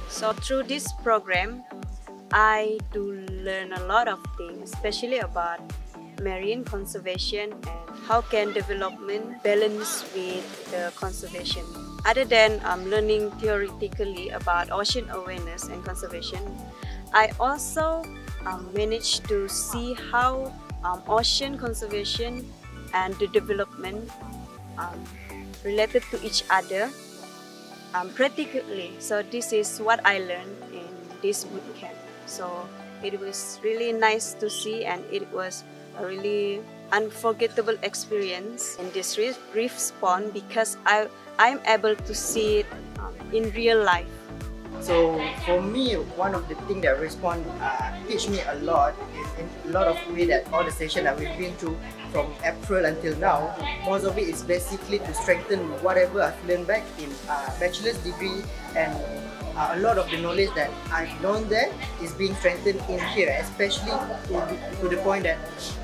So through this program, I do learn a lot of things, especially about marine conservation and how can development balance with the conservation. Other than learning theoretically about ocean awareness and conservation, I also managed to see how ocean conservation and the development um, related to each other practically. So this is what I learned in this bootcamp. So it was really nice to see, and it was a really unforgettable experience in this reef spawn because I'm able to see it in real life. So for me, one of the things that Respawn teach me a lot is in a lot of way that all the sessions that we've been through from April until now, most of it is basically to strengthen whatever I've learned back in bachelor's degree, and a lot of the knowledge that I've learned there is being strengthened in here, especially to the point that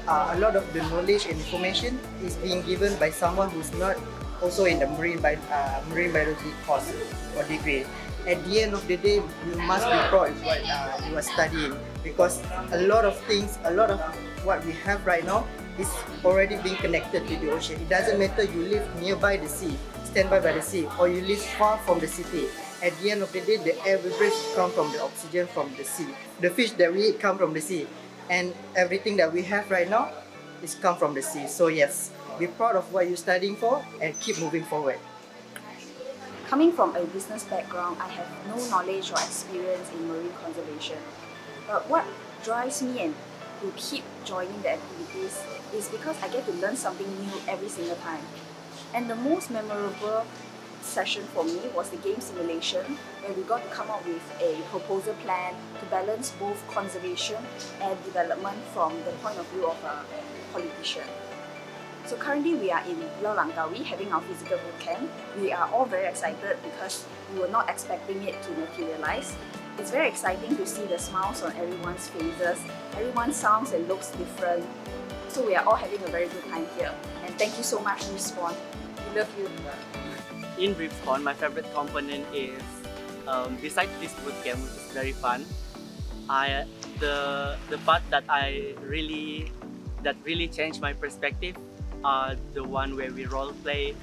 a lot of the knowledge and information is being given by someone who's not also in the marine biology course or degree. At the end of the day, you must be proud of what you are studying, because a lot of things, a lot of what we have right now is already being connected to the ocean. It doesn't matter you live nearby the sea, standby by the sea, or you live far from the city. At the end of the day, the air we breathe comes from the oxygen from the sea. The fish that we eat come from the sea, and everything that we have right now is come from the sea. So yes, be proud of what you're studying for and keep moving forward. Coming from a business background, I have no knowledge or experience in marine conservation. But what drives me and to keep joining the activities is because I get to learn something new every single time. And the most memorable session for me was the game simulation, where we got to come up with a proposal plan to balance both conservation and development from the point of view of a politician. So currently we are in Langkawi having our physical bootcamp. We are all very excited because we were not expecting it to materialize. It's very exciting to see the smiles on everyone's faces. Everyone sounds and looks different. So we are all having a very good time here. And thank you so much, Reef Spawn. We love you. In Reef Spawn, my favorite component is, besides this bootcamp, which is very fun, the part that really changed my perspective are the one where we role play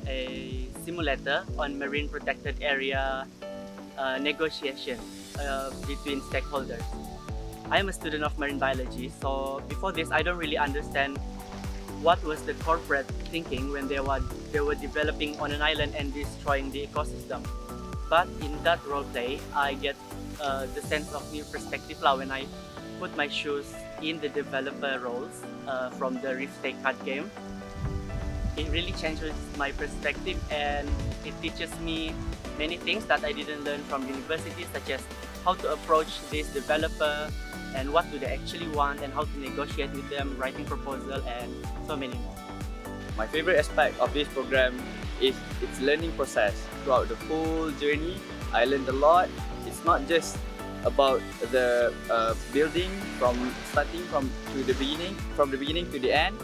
a simulator on marine protected area negotiation between stakeholders. I am a student of marine biology, so before this I don't really understand what was the corporate thinking when they were developing on an island and destroying the ecosystem. But in that role play, I get the sense of new perspective when I put my shoes in the developer roles from the Reef card game. It really changes my perspective, and it teaches me many things that I didn't learn from university, such as how to approach this developer and what do they actually want and how to negotiate with them, writing proposal, and so many more. My favorite aspect of this program is its learning process. Throughout the whole journey, I learned a lot. It's not just about the building starting from the beginning to the end.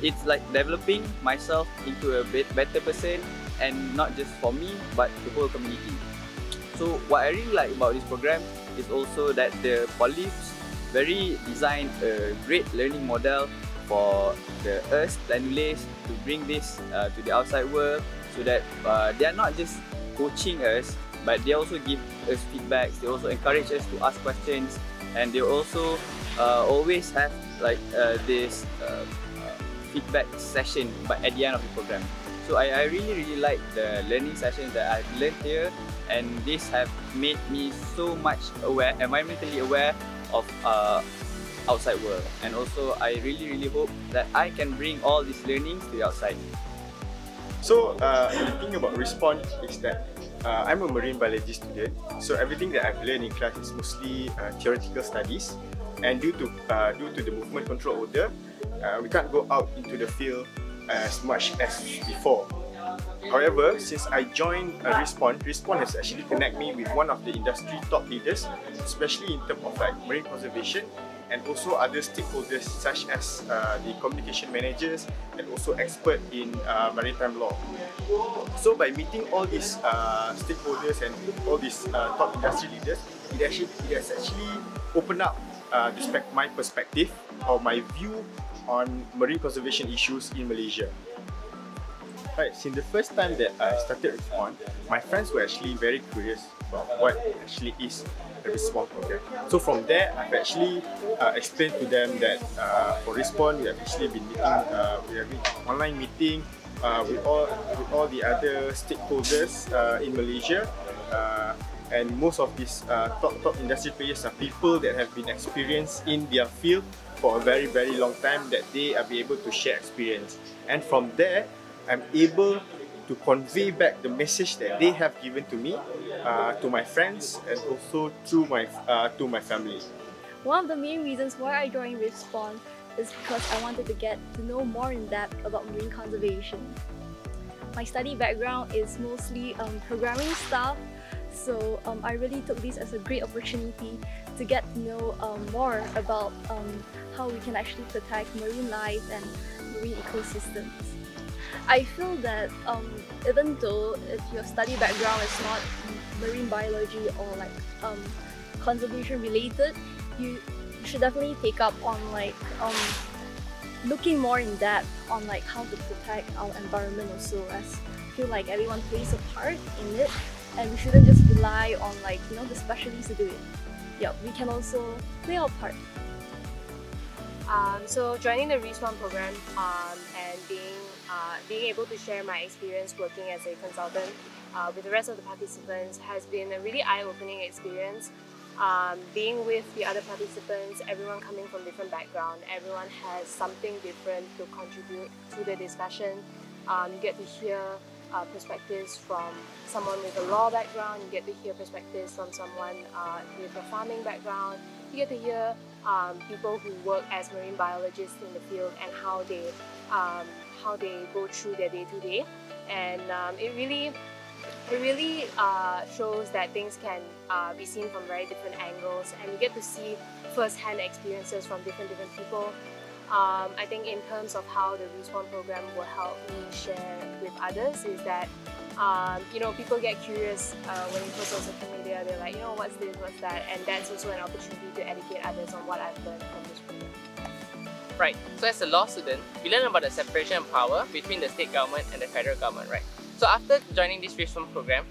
It's like developing myself into a better person, and not just for me but the whole community. So what I really like about this program is also that the polyps designed a great learning model for us Planulae to bring this to the outside world, so that they are not just coaching us, but they also give us feedbacks. They also encourage us to ask questions, and they also always have like this feedback session but at the end of the program. So I really like the learning sessions that I've learned here, and this have made me so much environmentally aware of outside world. And also I really hope that I can bring all these learnings to the outside. So the thing about Respawn is that I'm a marine biology student, so everything that I've learned in class is mostly theoretical studies, and due to the movement control order, we can't go out into the field as much as before. However, since I joined Respawn has actually connected me with one of the industry top leaders, especially in terms of like marine conservation and also other stakeholders such as the communication managers and also expert in maritime law. So by meeting all these stakeholders and all these top industry leaders, it has actually opened up my perspective or my view on marine conservation issues in Malaysia. Right, since the first time that I started Reef Spawn, my friends were actually very curious about what actually is a Reef Spawn program. So from there, I've actually explained to them that for Reef Spawn, we have actually been meeting, we have been online meeting with all the other stakeholders in Malaysia, and most of these top industry players are people that have been experienced in their field for a very long time, that they are be able to share experience, and from there I'm able to convey back the message that they have given to me, to my friends, and also to my family. One of the main reasons why I joined Reef Spawn is because I wanted to get to know more in depth about marine conservation. My study background is mostly programming stuff, so I really took this as a great opportunity to get to know more about how we can actually protect marine life and marine ecosystems. I feel that even though if your study background is not marine biology or like conservation related, you should definitely take up on like looking more in depth on like how to protect our environment also, as I feel like everyone plays a part in it and we shouldn't just rely on like, you know, the specialists to do it. Yeah, we can also play our part. So joining the Reef Spawn program and being able to share my experience working as a consultant with the rest of the participants has been a really eye-opening experience. Being with the other participants, everyone coming from different backgrounds, everyone has something different to contribute to the discussion. You get to hear perspectives from someone with a law background, you get to hear perspectives from someone with a farming background, you get to hear people who work as marine biologists in the field and how they go through their day-to-day, and it really shows that things can be seen from very different angles, and you get to see first-hand experiences from different people. I think in terms of how the Reef Spawn program will help me share with others is that you know, people get curious when you post on social media. They're like, you know, what's this, what's that, and that's also an opportunity to educate others on what I've learned from this program. Right, so as a law student, we learn about the separation of power between the state government and the federal government, right? So after joining this Reef Spawn program,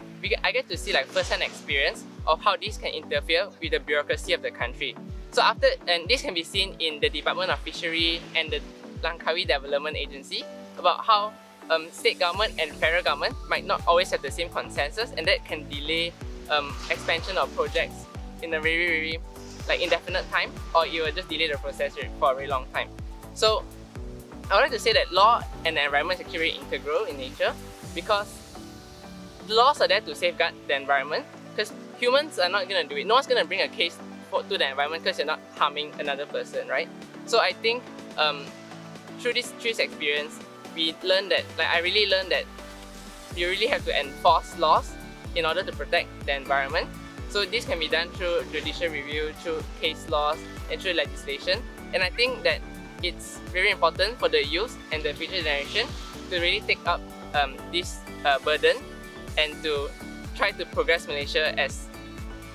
I get to see like first-hand experience of how this can interfere with the bureaucracy of the country. So and this can be seen in the Department of Fishery and the Langkawi Development Agency, about how state government and federal government might not always have the same consensus, and that can delay expansion of projects in a very like indefinite time, or it will just delay the process for a very long time. So I would like to say that law and the environment is actually very integral in nature, because the laws are there to safeguard the environment, because humans are not going to do it. No one's going to bring a case to the environment because you're not harming another person, right? So I think through this experience, we learned that, like I really learned that you really have to enforce laws in order to protect the environment. So this can be done through judicial review, through case laws, and through legislation. And I think that it's very important for the youth and the future generation to really take up this burden and to try to progress Malaysia as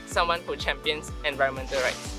someone who champions environmental rights.